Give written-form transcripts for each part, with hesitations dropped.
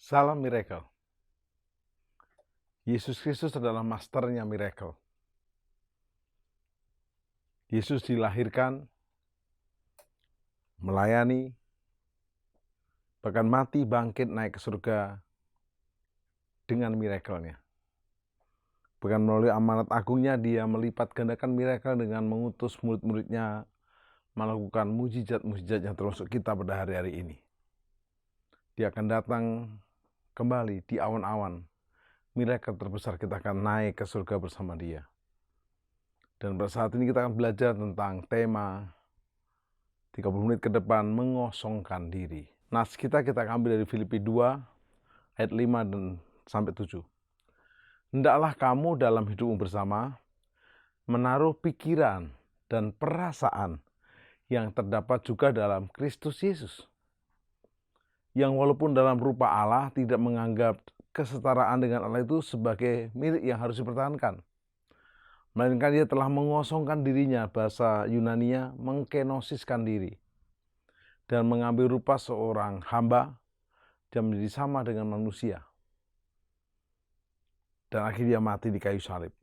Salam miracle. Yesus Kristus adalah masternya miracle. Yesus dilahirkan, melayani, bahkan mati, bangkit, naik ke surga dengan miracle-nya. Bukan melalui amanat agungnya, dia melipat gandakan miracle dengan mengutus murid-muridnya melakukan mujizat-mujizat yang termasuk kita pada hari-hari ini. Dia akan datang kembali di awan-awan. Miracle terbesar, kita akan naik ke surga bersama dia. Dan pada saat ini kita akan belajar tentang tema 30 menit ke depan, mengosongkan diri. Nas kita ambil dari Filipi 2 ayat 5 dan sampai 7. Hendaklah kamu dalam hidupmu bersama menaruh pikiran dan perasaan yang terdapat juga dalam Kristus Yesus, yang walaupun dalam rupa Allah tidak menganggap kesetaraan dengan Allah itu sebagai milik yang harus dipertahankan, melainkan dia telah mengosongkan dirinya, bahasa Yunaninya mengkenosiskan diri, dan mengambil rupa seorang hamba dan menjadi sama dengan manusia, dan akhirnya mati di kayu salib.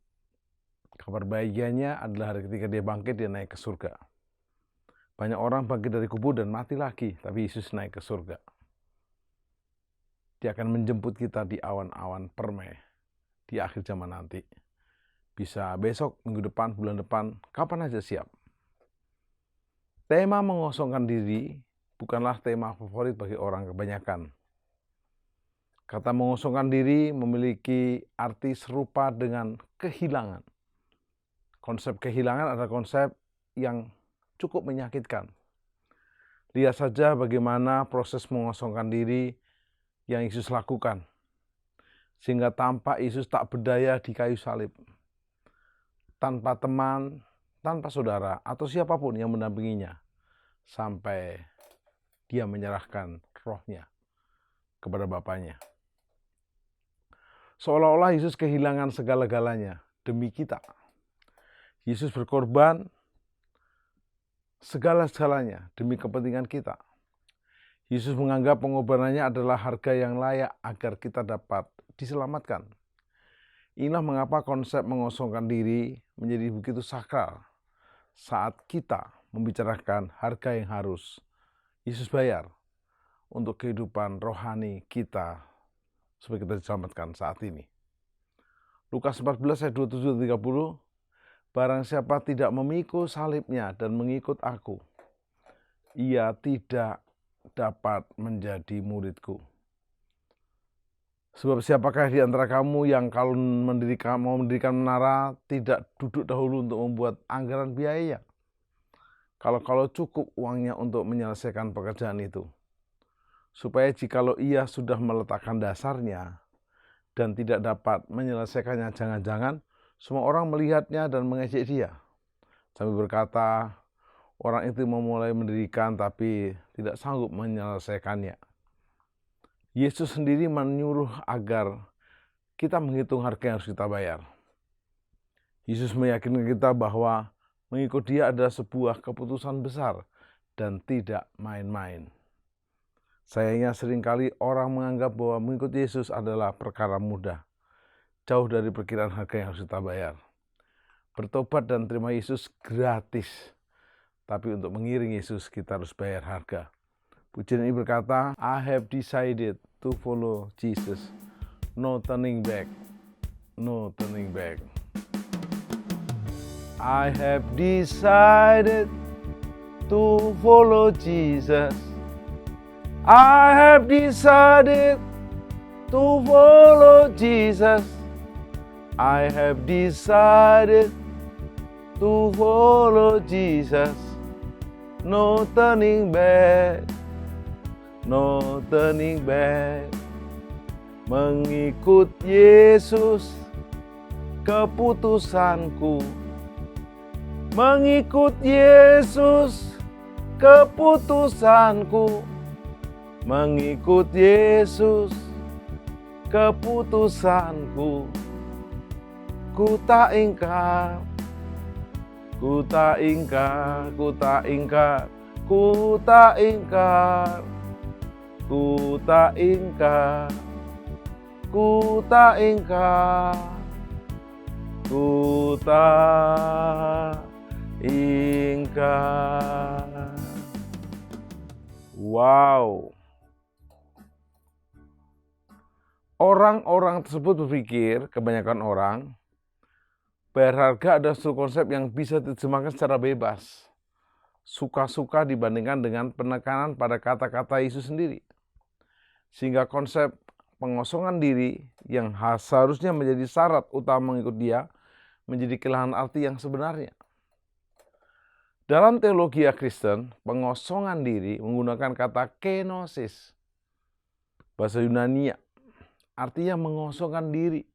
Kabar bahagianya adalah hari ketika dia bangkit, dia naik ke surga. Banyak orang bangkit dari kubur dan mati lagi, tapi Yesus naik ke surga. Dia akan menjemput kita di awan-awan permai di akhir zaman nanti. Bisa besok, minggu depan, bulan depan, kapan aja siap. Tema mengosongkan diri bukanlah tema favorit bagi orang kebanyakan. Kata mengosongkan diri memiliki arti serupa dengan kehilangan. Konsep kehilangan adalah konsep yang cukup menyakitkan. Lihat saja bagaimana proses mengosongkan diri yang Yesus lakukan, sehingga tampak Yesus tak berdaya di kayu salib. Tanpa teman, tanpa saudara, atau siapapun yang mendampinginya, sampai dia menyerahkan rohnya kepada Bapaknya. Seolah-olah Yesus kehilangan segala-galanya demi kita. Yesus berkorban segala-galanya demi kepentingan kita. Yesus menganggap pengorbanannya adalah harga yang layak agar kita dapat diselamatkan. Inilah mengapa konsep mengosongkan diri menjadi begitu sakral saat kita membicarakan harga yang harus Yesus bayar untuk kehidupan rohani kita supaya kita diselamatkan saat ini. Lukas 14 ayat 27-30, barang siapa tidak memikul salibnya dan mengikut aku, ia tidak dapat menjadi muridku. Sebab siapakah di antara kamu yang kalau mau mendirikan menara tidak duduk dahulu untuk membuat anggaran biayanya? Kalau cukup uangnya untuk menyelesaikan pekerjaan itu. Supaya jikalau ia sudah meletakkan dasarnya dan tidak dapat menyelesaikannya, jangan-jangan semua orang melihatnya dan mengejek dia, sambil berkata, orang itu memulai mendirikan tapi tidak sanggup menyelesaikannya. Yesus sendiri menyuruh agar kita menghitung harga yang harus kita bayar. Yesus meyakinkan kita bahwa mengikut dia adalah sebuah keputusan besar dan tidak main-main. Sayangnya seringkali orang menganggap bahwa mengikut Yesus adalah perkara mudah, jauh dari perkiraan harga yang harus kita bayar. Bertobat dan terima Yesus gratis, tapi untuk mengiring Yesus kita harus bayar harga. Pujian ini berkata, I have decided to follow Jesus. No turning back. No turning back. I have decided to follow Jesus. I have decided to follow Jesus. I have decided to follow Jesus. No turning back. No turning back. Mengikut Yesus keputusanku. Mengikut Yesus keputusanku. Mengikut Yesus keputusanku. Ku tak ingkar. Ku tak ingkar, ku tak ingkar, ku tak ingkar, ku tak ingkar, ku tak ingkar, ku tak ingkar. Wow. Orang-orang tersebut berpikir, kebanyakan orang, berharga adalah suatu konsep yang bisa diterjemahkan secara bebas. Suka-suka dibandingkan dengan penekanan pada kata-kata Yesus sendiri. Sehingga konsep pengosongan diri yang seharusnya menjadi syarat utama mengikut Dia, menjadi kehilangan arti yang sebenarnya. Dalam teologi Kristen, pengosongan diri menggunakan kata kenosis, bahasa Yunani, artinya mengosongkan diri,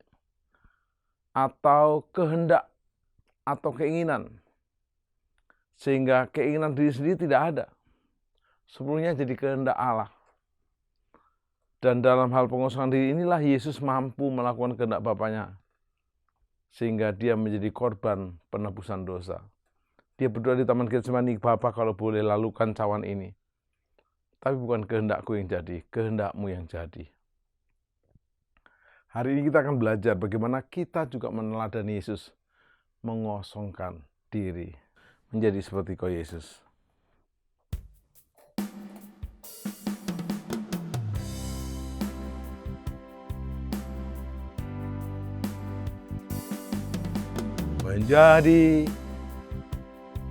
atau kehendak, atau keinginan. Sehingga keinginan diri sendiri tidak ada. Sepenuhnya jadi kehendak Allah. Dan dalam hal pengosongan diri inilah Yesus mampu melakukan kehendak Bapanya. Sehingga dia menjadi korban penebusan dosa. Dia berdoa di Taman Getsemani, Bapa kalau boleh lalukan cawan ini. Tapi bukan kehendakku yang jadi, kehendakmu yang jadi. Hari ini kita akan belajar bagaimana kita juga meneladani Yesus, mengosongkan diri, menjadi seperti Kau Yesus. Menjadi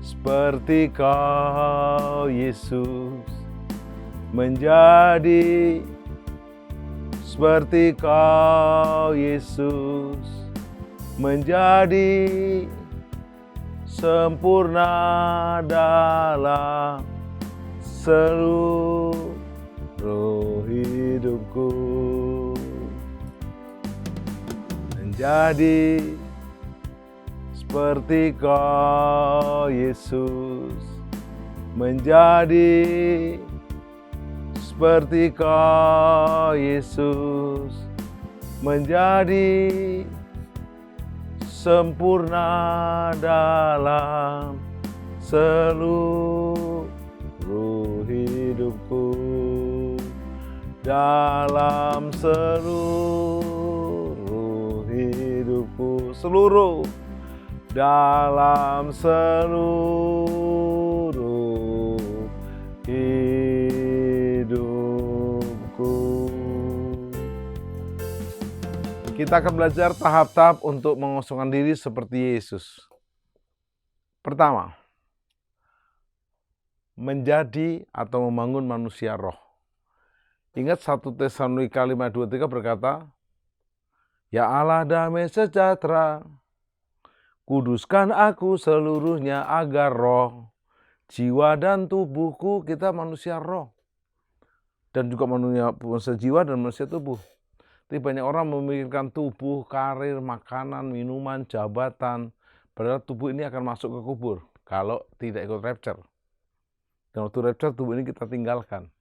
seperti Kau Yesus, menjadi seperti Kau Yesus, menjadi sempurna dalam seluruh hidupku, menjadi seperti Kau Yesus, menjadi seperti Kau Yesus, menjadi sempurna dalam seluruh hidupku, dalam seluruh hidupku, dalam seluruh hidupku. Kita akan belajar tahap-tahap untuk mengosongkan diri seperti Yesus. Pertama, menjadi atau membangun manusia roh. Ingat 1 Tesalonika 5:23 berkata, Ya Allah damai sejahtera, kuduskan aku seluruhnya agar roh, jiwa dan tubuhku, kita manusia roh. Dan juga manusia jiwa dan manusia tubuh. Tapi banyak orang memikirkan tubuh, karir, makanan, minuman, jabatan. Padahal tubuh ini akan masuk ke kubur kalau tidak ikut rapture. Dan waktu rapture tubuh ini kita tinggalkan.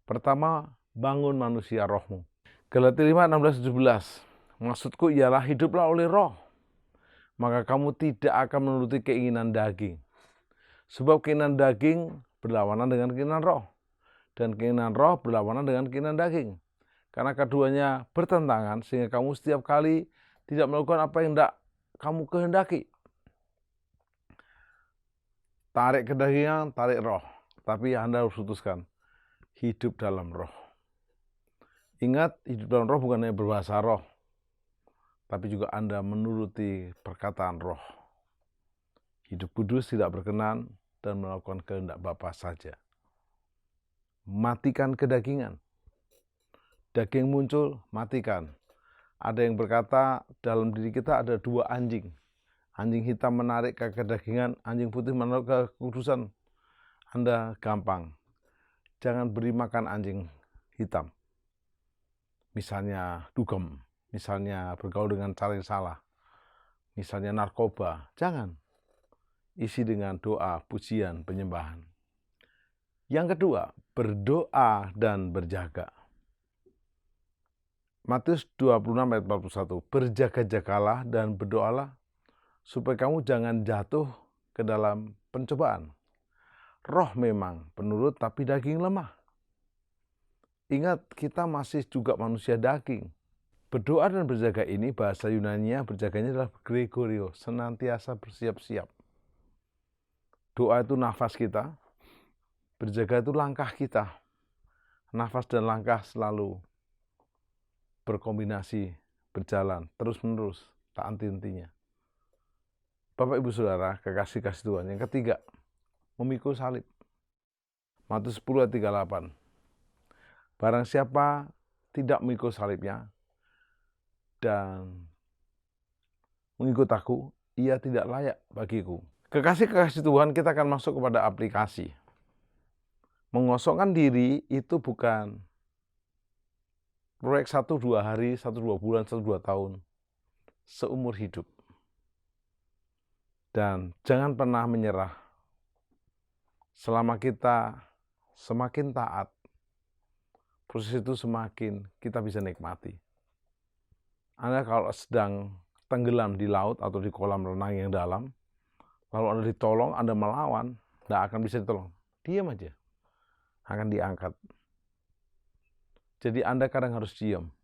Pertama, bangun manusia rohmu. Galatia 5:16-17. Maksudku ialah hiduplah oleh roh. Maka kamu tidak akan menuruti keinginan daging. Sebab keinginan daging berlawanan dengan keinginan roh. Dan keinginan roh berlawanan dengan keinginan daging. Karena keduanya bertentangan sehingga kamu setiap kali tidak melakukan apa yang tidak kamu kehendaki. Tarik kedagingan, tarik roh. Tapi Anda harus putuskan hidup dalam roh. Ingat, hidup dalam roh bukan hanya berbahasa roh, tapi juga Anda menuruti perkataan roh. Hidup kudus tidak berkenan dan melakukan kehendak Bapa saja. Matikan kedagingan. Daging muncul, matikan. Ada yang berkata dalam diri kita ada dua anjing. Anjing hitam menarik ke kedagingan, anjing putih menarik ke kekudusan. Anda gampang. Jangan beri makan anjing hitam. Misalnya dugem, misalnya bergaul dengan cara yang salah, misalnya narkoba. Jangan. Isi dengan doa, pujian, penyembahan. Yang kedua, berdoa dan berjaga. Matius 26:41, berjaga-jagalah dan berdoalah supaya kamu jangan jatuh ke dalam pencobaan. Roh memang penurut tapi daging lemah. Ingat, kita masih juga manusia daging. Berdoa dan berjaga ini bahasa Yunaninya berjaganya adalah Gregorio, senantiasa bersiap-siap. Doa itu nafas kita, berjaga itu langkah kita. Nafas dan langkah selalu berkombinasi, berjalan, terus-menerus, tak henti-hentinya. Bapak Ibu Saudara, kekasih-kasih Tuhan. Yang ketiga, memikul salib. Matius 10 ayat 38. Barang siapa tidak memikul salibnya dan mengikut aku, ia tidak layak bagiku. Kekasih-kekasih Tuhan, kita akan masuk kepada aplikasi. Mengosongkan diri itu bukan proyek 1-2 hari, 1-2 bulan, 1-2 tahun. Seumur hidup. Dan jangan pernah menyerah. Selama kita semakin taat, proses itu semakin kita bisa nikmati. Anda kalau sedang tenggelam di laut atau di kolam renang yang dalam, lalu Anda ditolong, Anda melawan, tidak akan bisa ditolong. Diam aja, akan diangkat. Jadi Anda kadang harus diam.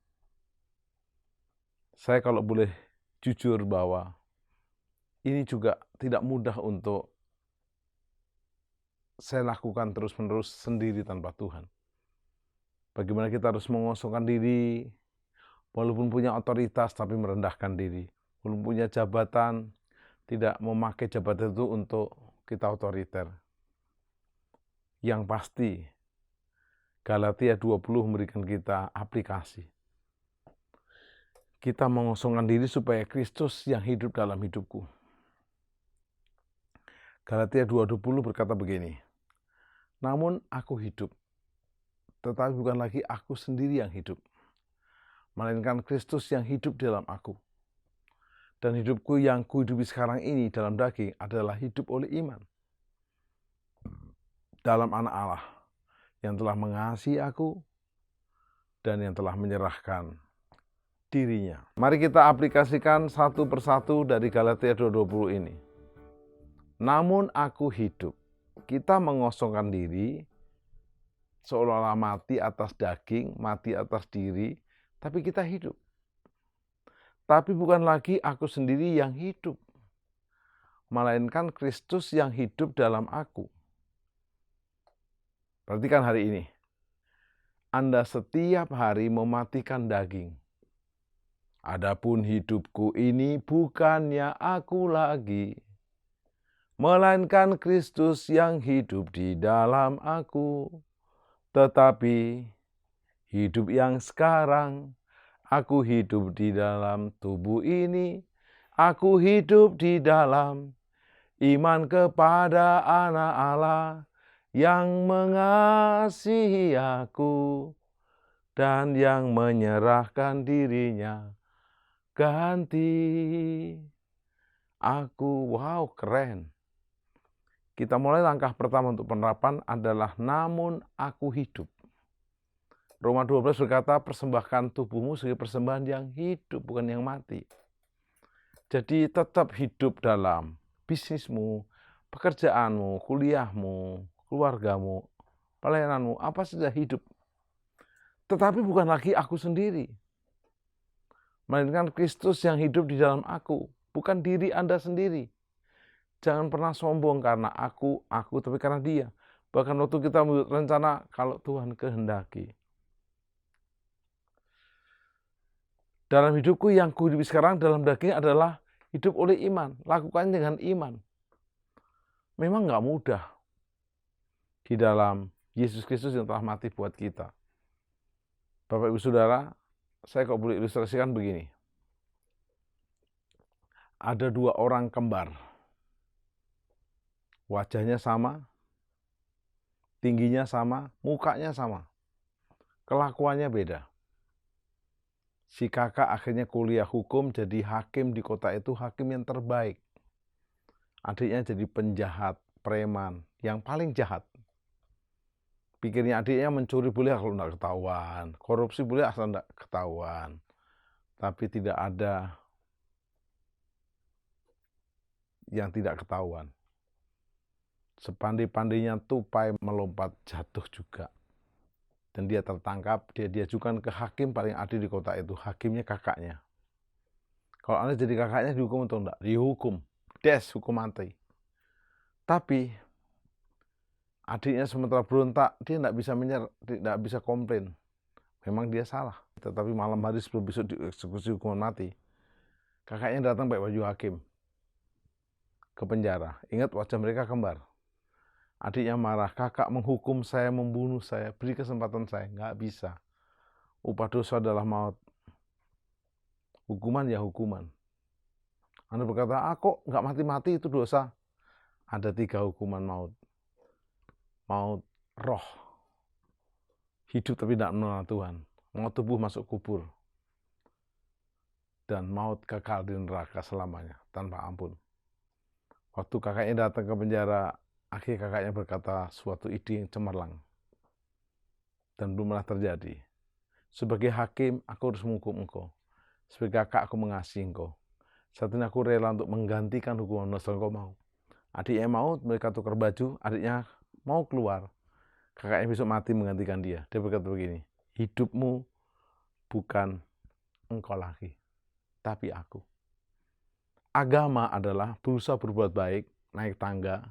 Saya kalau boleh jujur bahwa ini juga tidak mudah untuk saya lakukan terus-menerus sendiri tanpa Tuhan. Bagaimana kita harus mengosongkan diri, walaupun punya otoritas tapi merendahkan diri. Walaupun punya jabatan, tidak memakai jabatan itu untuk kita otoriter. Yang pasti, Galatia 20 memberikan kita aplikasi. Kita mengosongkan diri supaya Kristus yang hidup dalam hidupku. Galatia 2:20 berkata begini, namun aku hidup, tetapi bukan lagi aku sendiri yang hidup, melainkan Kristus yang hidup dalam aku. Dan hidupku yang kuhidupi sekarang ini dalam daging adalah hidup oleh iman dalam Anak Allah yang telah mengasihi aku dan yang telah menyerahkan dirinya. Mari kita aplikasikan satu persatu dari Galatia 2:20 ini. Namun aku hidup. Kita mengosongkan diri seolah-olah mati atas daging, mati atas diri, tapi kita hidup. Tapi bukan lagi aku sendiri yang hidup, melainkan Kristus yang hidup dalam aku. Perhatikan hari ini. Anda setiap hari mematikan daging. Adapun hidupku ini bukannya aku lagi, melainkan Kristus yang hidup di dalam aku. Tetapi hidup yang sekarang, aku hidup di dalam tubuh ini. Aku hidup di dalam iman kepada Anak Allah yang mengasihi aku dan yang menyerahkan dirinya ganti aku. Wow, keren. Kita mulai langkah pertama untuk penerapan adalah namun aku hidup. Roma 12 berkata persembahkan tubuhmu sebagai persembahan yang hidup, bukan yang mati. Jadi tetap hidup dalam bisnismu, pekerjaanmu, kuliahmu, keluargamu, pelayananmu, apa saja hidup. Tetapi bukan lagi aku sendiri, melainkan Kristus yang hidup di dalam aku, bukan diri Anda sendiri. Jangan pernah sombong karena aku, tapi karena Dia. Bahkan waktu kita membuat rencana, kalau Tuhan kehendaki. Dalam hidupku yang kuhidupi sekarang dalam daging adalah hidup oleh iman. Lakukan dengan iman. Memang nggak mudah di dalam Yesus Kristus yang telah mati buat kita. Bapak Ibu Saudara, saya kok boleh ilustrasikan begini. Ada 2 orang kembar. Wajahnya sama, tingginya sama, mukanya sama. Kelakuannya beda. Si kakak akhirnya kuliah hukum, jadi hakim di kota itu, hakim yang terbaik. Adiknya jadi penjahat, preman, yang paling jahat. Pikirnya adiknya mencuri boleh kalau tidak ketahuan, korupsi boleh asal tidak ketahuan. Tapi tidak ada yang tidak ketahuan. Sepandai-pandainya tupai melompat jatuh juga. Dan dia tertangkap, dia diajukan ke hakim paling adil di kota itu. Hakimnya kakaknya. Kalau Anda jadi kakaknya dihukum atau enggak? Dihukum. Hukum mati. Tapi adiknya sementara berontak, dia tidak bisa komplain. Memang dia salah. Tetapi malam hari sebelum besok dieksekusi hukuman mati, kakaknya datang pakai baju hakim ke penjara. Ingat, wajah mereka kembar. Adiknya marah, kakak menghukum saya, membunuh saya, beri kesempatan saya. Nggak bisa. Upah dosa adalah maut. Hukuman ya hukuman. Anda berkata, kok nggak mati-mati itu dosa? Ada 3 hukuman maut. Maut roh, hidup tapi tidak mengenal Tuhan. Maut tubuh masuk kubur. Dan maut kekal di neraka selamanya, tanpa ampun. Waktu kakaknya datang ke penjara, akhirnya kakaknya berkata suatu ide yang cemerlang. Dan belum pernah terjadi. Sebagai hakim, aku harus menghukum engkau. Sebagai kakak, aku mengasihi engkau. Saat ini aku rela untuk menggantikan hukuman dosa engkau mau. Adiknya mau, mereka tukar baju, adiknya mau keluar. Kakaknya besok mati menggantikan dia. Dia berkata begini, hidupmu bukan engkau lagi, tapi aku. Agama adalah berusaha berbuat baik, naik tangga,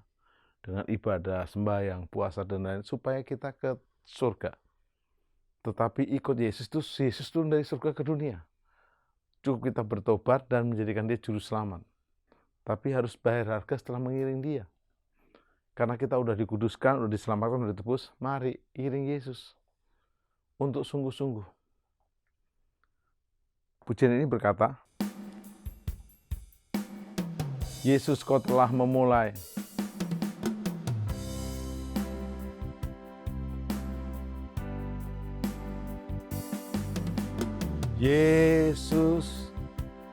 dengan ibadah, sembahyang, puasa, dan lain-lain, supaya kita ke surga. Tetapi ikut Yesus turun dari surga ke dunia. Cukup kita bertobat dan menjadikan dia juru selamat. Tapi harus bayar harga setelah mengiring dia. Karena kita udah dikuduskan, udah diselamatkan, udah ditebus, mari iring Yesus untuk sungguh-sungguh. Pujian ini berkata, Yesus, kau telah memulai Yesus,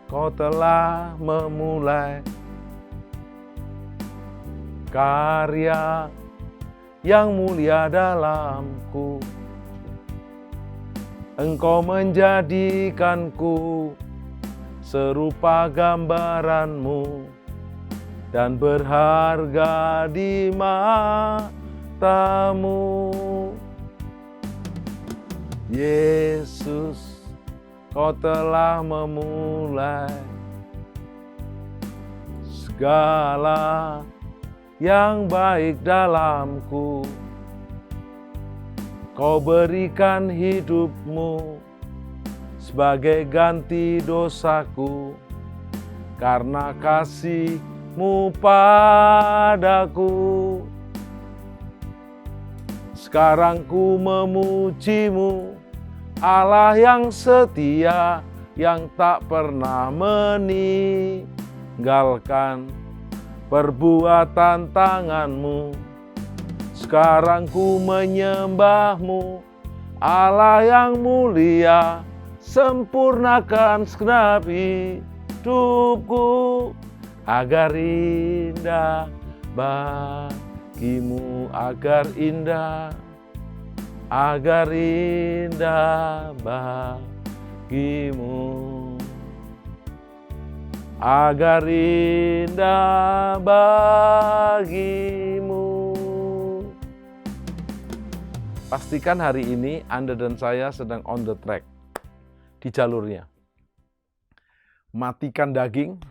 kau telah memulai karya yang mulia dalamku. Engkau menjadikanku serupa gambaranmu dan berharga di matamu. Yesus, kau telah memulai segala yang baik dalamku. Kau berikan hidupmu sebagai ganti dosaku karena kasih-Mu padaku. Sekarang ku memuji-Mu, Allah yang setia, yang tak pernah meninggalkan perbuatan tangan-Mu. Sekarang ku menyembah-Mu, Allah yang mulia, sempurnakan segenap hidupku agar indah bagi-Mu, agar indah bagi-Mu, agar indah bagi-Mu. Pastikan hari ini Anda dan saya sedang on the track, di jalurnya. Matikan daging,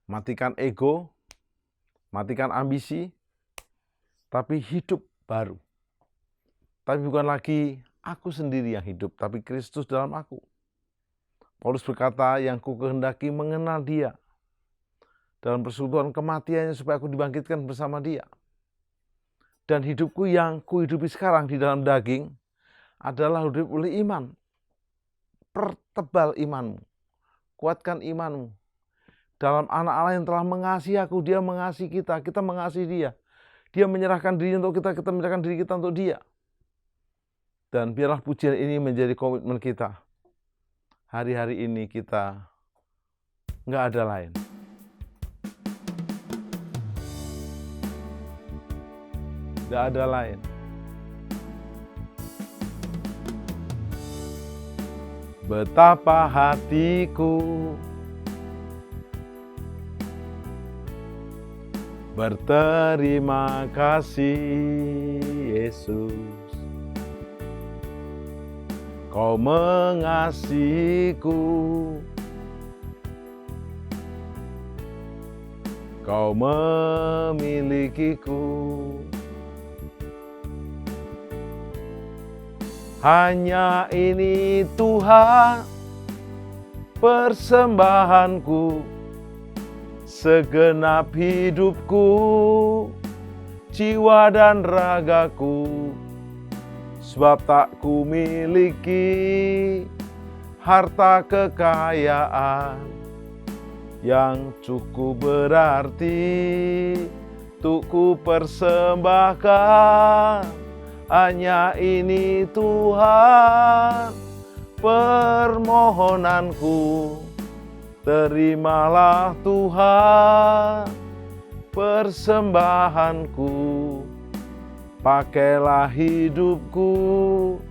matikan ego, matikan ambisi, tapi hidup baru. Tapi bukan lagi aku sendiri yang hidup, tapi Kristus dalam aku. Paulus berkata, yang ku kehendaki mengenal Dia dalam persekutuan kematiannya supaya aku dibangkitkan bersama Dia. Dan hidupku yang kuhidupi sekarang di dalam daging adalah hidup oleh iman. Pertebal imanmu, kuatkan imanmu. Dalam anak Allah yang telah mengasihi aku, Dia mengasihi kita, kita mengasihi Dia. Dia menyerahkan diri untuk kita, kita menyerahkan diri kita untuk Dia. Dan biarlah pujian ini menjadi komitmen kita. Hari-hari ini kita nggak ada lain. Nggak ada lain. Betapa hatiku berterima kasih Yesus. Kau mengasihiku, Kau memilikiku. Hanya ini Tuhan persembahanku, segenap hidupku, jiwa dan ragaku. Sebab tak ku miliki harta kekayaan yang cukup berarti untuk ku persembahkan. Hanya ini Tuhan permohonanku. Terimalah Tuhan persembahanku. Pakailah hidupku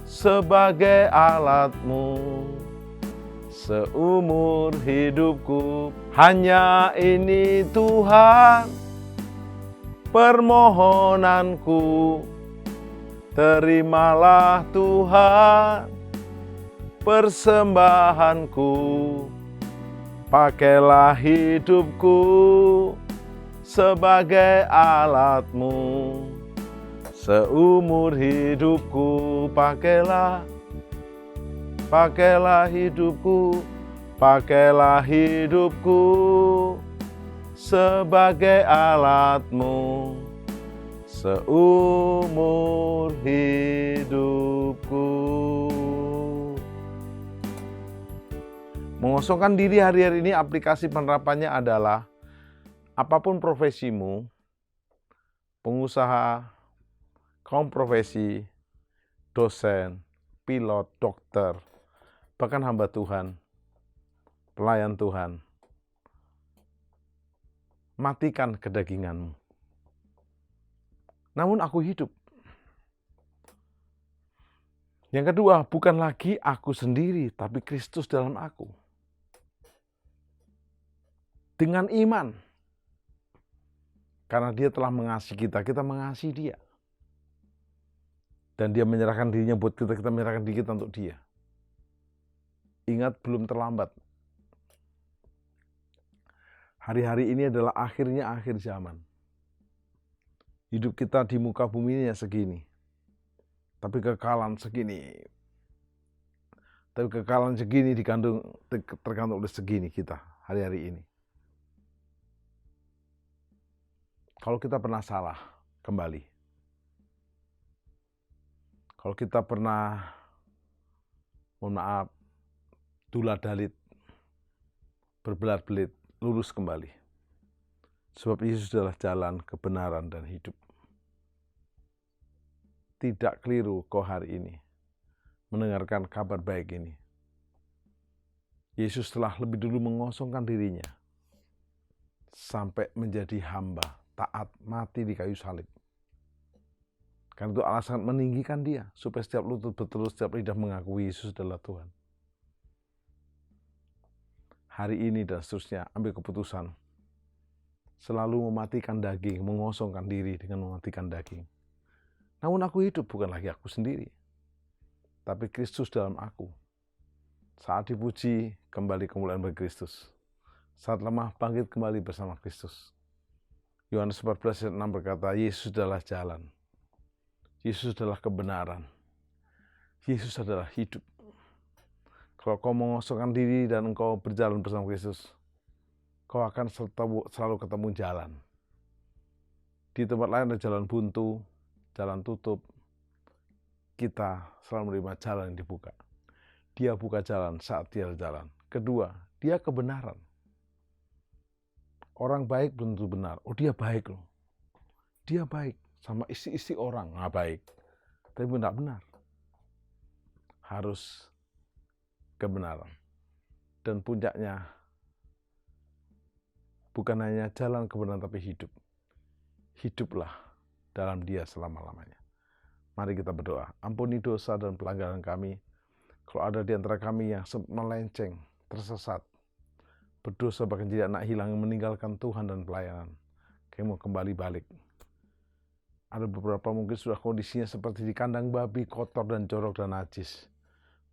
sebagai alat-Mu seumur hidupku. Hanya ini Tuhan permohonanku. Terimalah Tuhan persembahanku. Pakailah hidupku sebagai alat-Mu seumur hidupku. Pakailah hidupku, pakailah hidupku sebagai alat-Mu seumur hidupku. Mengosongkan diri hari-hari ini, aplikasi penerapannya adalah apapun profesimu, pengusaha, kaum profesi, dosen, pilot, dokter, bahkan hamba Tuhan, pelayan Tuhan, matikan kedaginganmu. Namun aku hidup. Yang kedua, bukan lagi aku sendiri, tapi Kristus dalam aku. Dengan iman. Karena Dia telah mengasihi kita, kita mengasihi Dia. Dan Dia menyerahkan dirinya buat kita, kita menyerahkan diri kita untuk Dia. Ingat, belum terlambat. Hari-hari ini adalah akhir zaman. Hidup kita di muka bumi ini segini. Tapi kekalahan segini tergantung oleh segini kita hari-hari ini. Kalau kita pernah salah, kembali. Kalau kita pernah, mohon maaf, dula-dalit, berbelat-belit, lurus kembali. Sebab Yesus adalah jalan, kebenaran, dan hidup. Tidak keliru kau hari ini mendengarkan kabar baik ini. Yesus telah lebih dulu mengosongkan dirinya sampai menjadi hamba, taat, mati di kayu salib. Karena itu Allah sangat meninggikan Dia supaya setiap lutut bertelur, setiap lidah mengakui Yesus adalah Tuhan. Hari ini dan seterusnya ambil keputusan selalu mematikan daging, mengosongkan diri dengan mematikan daging. Namun aku hidup, bukan lagi aku sendiri, tapi Kristus dalam aku. Saat dipuji, kembali kemuliaan bagi Kristus. Saat lemah, bangkit kembali bersama Kristus. Yohanes 14 ayat 6 berkata, Yesus adalah jalan. Yesus adalah kebenaran. Yesus adalah hidup. Kalau kau mengosongkan diri dan engkau berjalan bersama Kristus, kau akan selalu ketemu jalan. Di tempat lain ada jalan buntu, jalan tutup. Kita selalu menerima jalan yang dibuka. Dia buka jalan saat Dia jalan. Kedua, Dia kebenaran. Orang baik belum tentu benar. Oh, dia baik loh. Dia baik. Sama isi-isi orang nggak baik. Tapi tidak benar. Harus kebenaran. Dan puncaknya bukan hanya jalan kebenaran tapi hidup. Hiduplah dalam Dia selama-lamanya. Mari kita berdoa. Ampuni dosa dan pelanggaran kami. Kalau ada di antara kami yang melenceng, tersesat, berdosa bahkan jadi anak hilang yang meninggalkan Tuhan dan pelayanan, kami mau kembali balik. Ada beberapa mungkin sudah kondisinya seperti di kandang babi, kotor dan jorok dan najis.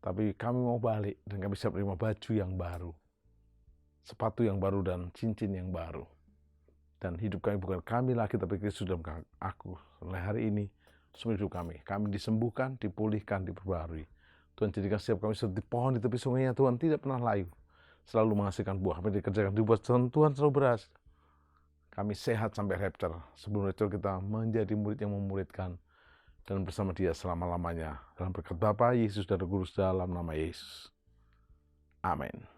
Tapi kami mau balik dan kami siap menerima baju yang baru, sepatu yang baru dan cincin yang baru. Dan hidup kami bukan kami lagi, tapi Kristus dalam aku. Mulai hari ini, semua hidup kami disembuhkan, dipulihkan, diperbarui. Tuhan jadikan setiap kami seperti pohon di tepi sungainya, Tuhan tidak pernah layu, selalu menghasilkan buah. Apa yang dikerjakan dibuat Tuhan selalu berhasil. Kami sehat sampai rapture. Sebelum rapture kita menjadi murid yang memuridkan dan bersama Dia selama-lamanya. Dalam berkat Bapa, Yesus dan Roh Kudus dalam nama Yesus. Amin.